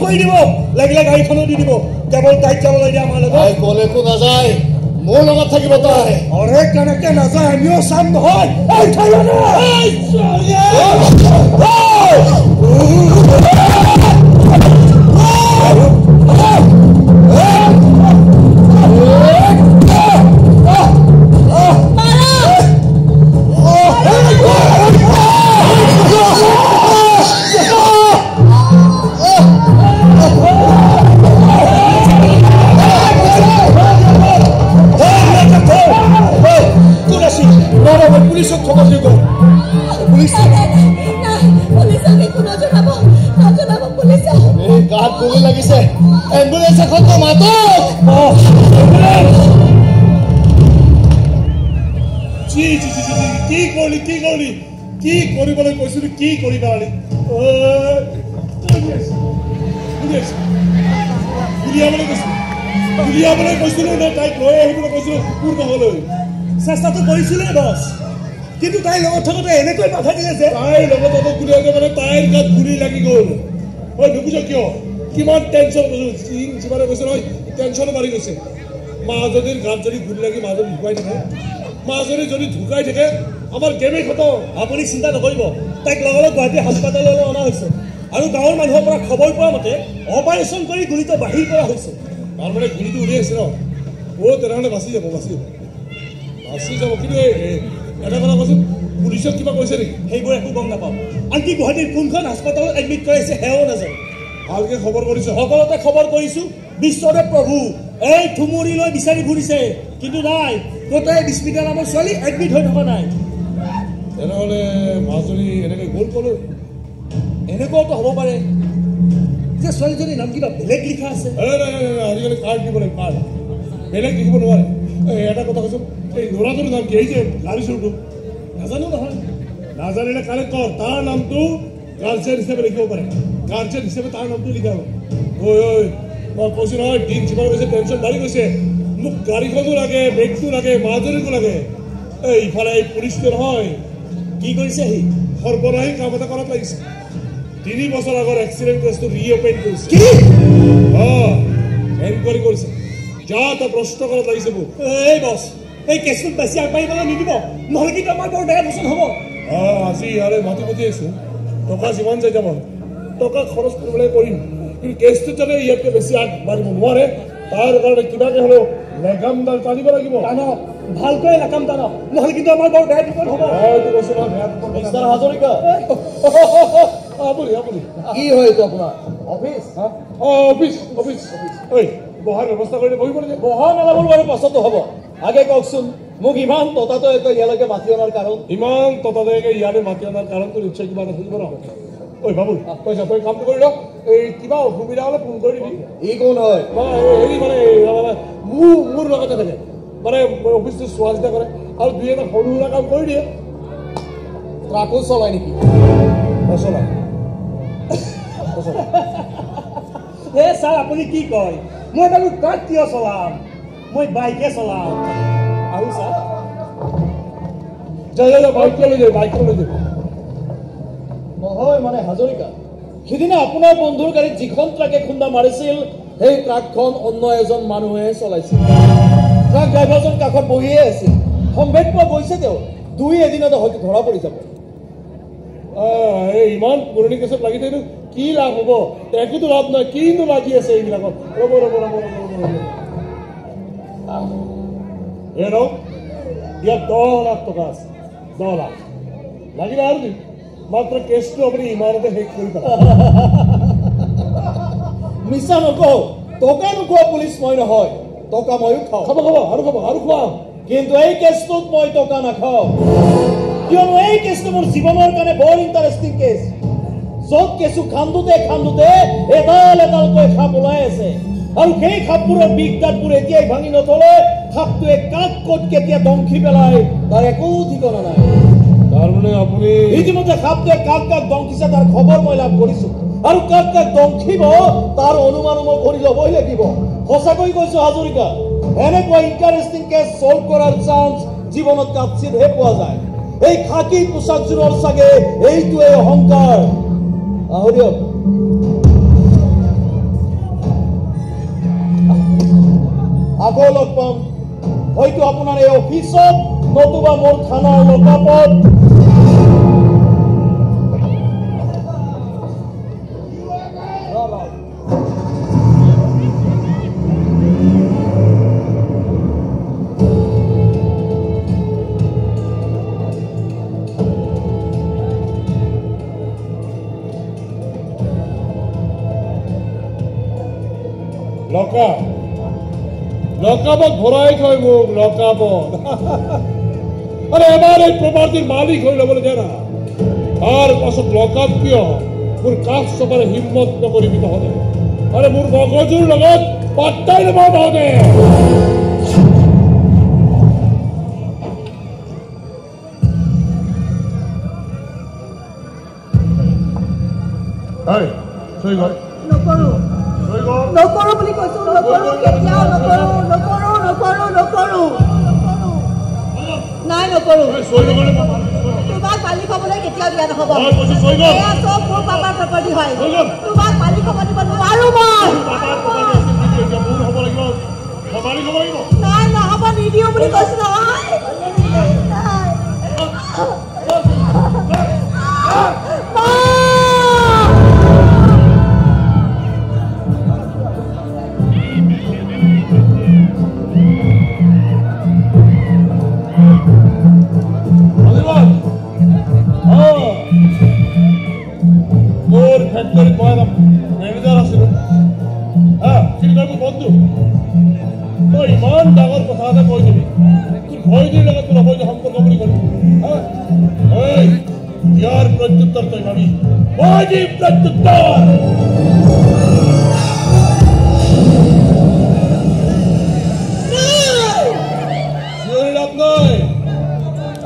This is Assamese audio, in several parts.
কৰি দিব লাগিলে গাড়ীখনো দি দিব কেৱল তাইক যাবলৈ দিয়া আমাৰ লগত তাই কলেকো নাযায় মোৰ লগত থাকিব তাই অৰে কেনেকে নাযায় আমিও চাম নহয় এই ঠাইনে পুলিশক খবর দিব পুলিশ গাত গুলি লাগিছে এম্বুলেন্স এখন তো মাতক জি জি জি জি কি কৰিবলৈ কৈছিলো কি কৰিবা গুলিয়াবলৈ কৈছিলো নে তাইক লৈ আহিবলৈ কৈছিলো কোন নহলৈ চেষ্টাটো কৰিছিলে বছ কিন্তু তাইৰ লগত থাকোঁতে এনেকৈ মাথা দিলে যে তাইৰ লগত গুলিয়াওঁতে মানে তাইৰ গাত গুলি লাগি গ'ল হয় নুবুজ কিয় কিমান টেনশ্যন যিমানে কৈছে নহয় টেনশ্যনো বাঢ়ি গৈছে মাজনীৰ গাত যদি গুলি লাগি মাজনী ঢুকাই থাকে মাজনী যদি ঢুকাই থাকে আমাৰ গেমেই খতম আপুনি চিন্তা নকৰিব তাইক লগালগ গুৱাহাটী হাস্পাতাললৈ অনা হৈছে আৰু গাঁৱৰ মানুহৰ পৰা খবৰ পোৱা মতে অপাৰেশ্যন কৰি গুলিটো বাহিৰ কৰা হৈছে তাৰমানে গুলিটো উৰি আছে ন তেনেহ'লে বাচি যাব কিন্তু এটা কথা কৈছোঁ পুলিচক কিবা কৈছে নেকি সেইবোৰ একো গম নাপাওঁ আনকি গুৱাহাটীৰ কোনখন হাস্পাতালত এডমিট কৰাইছে সেয়াও নাজানো ভালকৈ খবৰ কৰিছে সকলোতে খবৰ কৰিছোঁ বিশ্বদেৱ প্ৰভু এই ঠুমুৰি লৈ বিচাৰি ফুৰিছে কিন্তু নাই গোটেই বিস্মিতা নামৰ ছোৱালী এডমিট হৈ থকা নাই তেনেহ'লে মাজনী এনেকৈ গ'ল ক'লৈ এনেকুৱাওতো হ'ব পাৰে যে ছোৱালীজনীৰ নাম কিবা বেলেগ লিখা আছে আজিকালি কাৰ্ড দিব লাগে কাৰ্ড বেলেগ লিখিব নোৱাৰে এটা কথা কৈছোঁ এই ল'ৰাটোৰ নাম কি এই যে গাড়ী চুৰটো নাজানো নহয় নাজানিলে কালেক্ট কৰ তাৰ নামটো গাৰ্জেন হিচাপে লিখিব পাৰে গাৰ্জেন হিচাপে তাৰ নামটো লিখা হ'ব মই কৈছোঁ নহয় দিন যিমান গৈছে টেনশ্যন বাঢ়ি গৈছে মোক গাড়ীখনো লাগে বেগটো লাগে মাজনীকো লাগে ইফালে এই পুলিচটো নহয় কি কৰিছে সি সৰ্বনাশী কাম এটা কৰাত লাগিছে 3 বছৰ আগৰ এক্সিডেণ্ট কেছটো ৰিঅপেন কৰিছে এনকুৱাৰী কৰিছে যা তা প্ৰশ্ন কৰাত লাগিছে মোক এই বছ এই কেছটোত বেছি আগবাঢ়িবলৈ নিদিব নহ'লে কিন্তু আমাৰ বৰ বেয়া বচন হ'ব আজি ইয়াৰে মাতি পতি আছোঁ টকা যিমান যায় যাব টকা খৰচ কৰিবলৈ কৰিম কিন্তু কেছটোত যাতে ইয়াতকৈ বেছি আগবাঢ়িব নোৱাৰে তাৰ কাৰণে কিবাকৈ হ'লেও লেগামডাল টানিব লাগিব টানক ভালকৈ লেগাম টানক নহ'লে কিন্তু আমাৰ বৰ বেয়া বিপদ হ'ব এইটো কৈছোঁ নহয় বেয়া বিপদ মিষ্টাৰ হাজৰিকা আপুনি কি হয় এইটো আপোনাৰ অফিচ অফিচ ঐ বহাৰ ব্যৱস্থা কৰিলে বহিব লাগে বহা মেলাবোৰ বাৰু পাছতো হ'ব আগে কওকচোন মোক ইমান ততাতৈয়াকৈ ইয়ালৈকে মাতি অনাৰ কাৰণ ইমান ততাতৈয়াকৈ ইয়ালৈ মাতি অনাৰ কাৰণটো নিশ্চয় কিবা এটা থাকিব নহয় ঐ বাবুল কৈছা তই কামটো কৰি ল এই কিবা অসুবিধা হ'লে ফোন কৰি দিবি ই কোন হয় হেৰি মানে মোৰ লগতে থাকে মানে অফিচটো চোৱা চিতা কৰে আৰু দুই এটা সৰু সুৰা কাম কৰি দিয়ে ট্ৰাকো চলায় নেকি নচলায় হে ছাৰ আপুনি কি কয় মই বাৰু ট্ৰাক কিয় চলাম মই বাইকে চলাম আৰু ছাৰ বাইকে লৈ যায় নহয় মানে হাজৰিকা সিদিনা আপোনাৰ বন্ধুৰ গাড়ীত যিখন ট্ৰাকে খুন্দা মাৰিছিল সেই ট্ৰাকখন অন্য এজন মানুহে চলাইছিল ট্ৰাক ড্ৰাইভাৰজন কাষত বহিয়ে আছিল সম্ভেদ পোৱা গৈছে তেওঁ দুই এদিনতে হয়তো ধৰা পৰি যাব ইমান পুৰণি কেছত লাগি থাকিলে কি লাভ হ'ব একোতো লাভ নহয় কিনো লাগি আছে এইবিলাকত ৰ'ব ইয়াত 10 লাখ টকা আছে 10 লাখ লাগিলে আৰু দিম মাত্ৰ কেছটো আপুনি ইমানতে শেষ কৰি মিছা নকওঁ টকা নোখোৱা পুলিচ মই নহয় টকা ময়ো খাওঁ খাব আৰু খুৱাম কিন্তু এই কেছটোত মই টকা নাখাওঁ কিয়নো এই কেছটো মোৰ জীৱনৰ কাৰণে বৰ ইণ্টাৰেষ্টিং কেছ য'ত কেঁচু খান্দোতে এডালকৈ সাপ ওলাই আছে আৰু সেই সাপবোৰৰ বিষ দাঁতবোৰ এতিয়াই ভাঙি নথলে সাপটোৱে কাক ক'ত কেতিয়া দংখি পেলাই তাৰ একো ঠিকনা নাই তাৰমানে আপুনি ইতিমধ্যে সাপটোৱে কাক দংখিছে তাৰ খবৰ মই লাভ কৰিছোঁ আৰু কাক দংখিব তাৰ অনুমান মই কৰি ল'বই লাগিব সঁচাকৈ কৈছোঁ হাজৰিকা এনেকুৱা ইণ্টাৰেষ্টিং কেছ ছল্ভ কৰাৰ চান্স জীৱনত কাটচিতহে পোৱা যায় এই খাকী পোচাকযোৰৰ চাগে এইটোৱে অহংকাৰ আহো দিয়ক আকৌ লগ পাম হয়তো আপোনাৰ এই অফিচত নতুবা মোৰ থানাৰ লকাপত লকাপত ভৰাই থয় মোক লকাপত আৰে এবাৰ এই প্ৰপাৰ্টিৰ মালিক হয়ে ল'বলৈ দে না তাৰ পাছত লকাপ কিয় মোৰ কাষ চপাৰে হিম্মত নকৰিবি তহঁতে আৰে মোৰ মগজুৰ লগত পাত্তাই নাপাওঁ তহঁতে চৈ গ'ল নকৰো বুলি কৈছো নকৰো কেতিয়াও নকৰো নাই নকৰো তোমাক পালি খাবলৈ কেতিয়াও দিয়া নহ'ব এয়া চব মোৰ পাপাৰ প্ৰপাৰ্টি হয় তোমাক পালি খাব দিব নোৱাৰো মই নাই নহ'ব নিদিওঁ বুলি কৈছো নহয় মেনেজাৰ আছিলো বন্ধু তই ইমান ডাঙৰ কথা এটা কৈ দিবি তোৰ ভয়টিৰ লগত তোৰ অবৈধ সম্পৰ্ক বুলি কলি ইয়াৰ প্ৰত্যুত্তৰ তই ভাবি মই দিম প্ৰত্যুত্তৰ লাভ নাই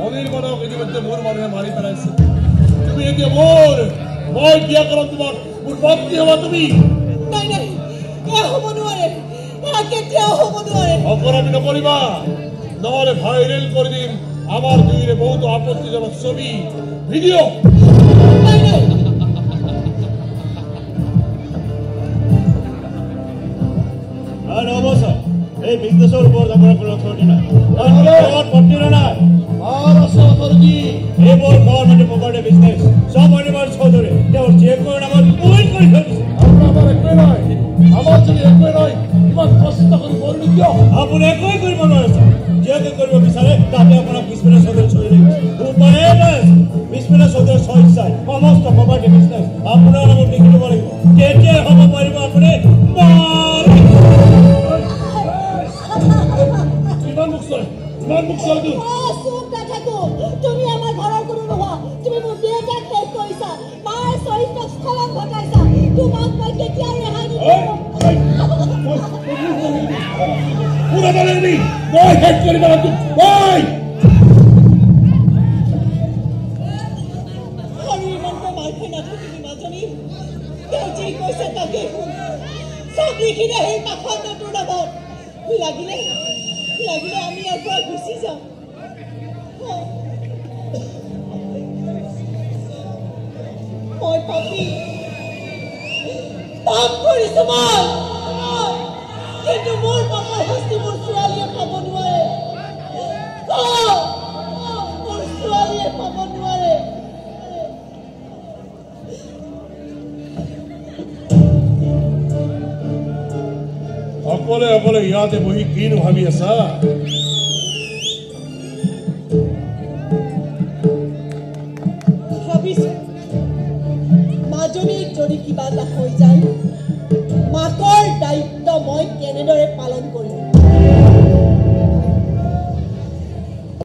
অনিৰ্বাণক ইতিমধ্যে মোৰ মানুহে মাৰি পেলাইছে তুমি এতিয়া মই বিয়া কৰাম তোমাক মোৰ পত্নী হবা তুমি অপৰাধী নকৰিবা নহলে ভাইৰেল কৰি দিম আমাৰ দুইৰে বহুত আপত্তিজনক ছবি ভিডিঅ এই বিজনেছৰ ওপৰত আমাৰ কোনো অথৰিটি নাই পত্নীৰ নাই এইবোৰ গভৰ্ণমেণ্ট প্ৰপাৰ্টি বিজনেছ সব অনিবাৰ চৌধুৰী তেওঁৰ জীয়েকৰ নামত উইল কৰি থৈ দিছে আমাৰ একোৱে নাই আমাৰ যদি একোৱে নাই ইমান কষ্ট কৰি কৰিলো কিয় আপুনি একোৱে কৰিব নোৱাৰিছে জীয়েকে কৰিব বিচাৰে তাতে আপোনাক বিস্মিনা চৌধুৰী চৈ লাগিছে উপায়ে নাই বিস্মিনা চৌধুৰীৰ স্বইচ্ছাই সমস্ত প্ৰপাৰ্টি বিজনেছ আপোনাৰ নামত লিখি দিব লাগিব কেতিয়া হ'ব পাৰিব আপুনি তুমি আমাৰ ঘৰৰ কোনো নোহোৱা তুমি মোৰ দেউতাক শেষ কৰিছা মাৰ চৰিত্ৰক স্খলন ঘটাইছা তোমাক মই কেতিয়া ৰেহাই দিম লাগিলে আমি ইয়াৰ পৰা গুচি যাম মই পাপি পাপ কৰিছো মই কিন্তু মোৰ পাপাৰ শাস্তি মোৰ ছোৱালীয়ে পাব নোৱাৰে মোৰ ছোৱালীয়ে পাব নোৱাৰে অকলে অকলে ইয়াতে বহি কিনো ভাবি আছা ভাবিছো মাজনীক যদি কিবা এটা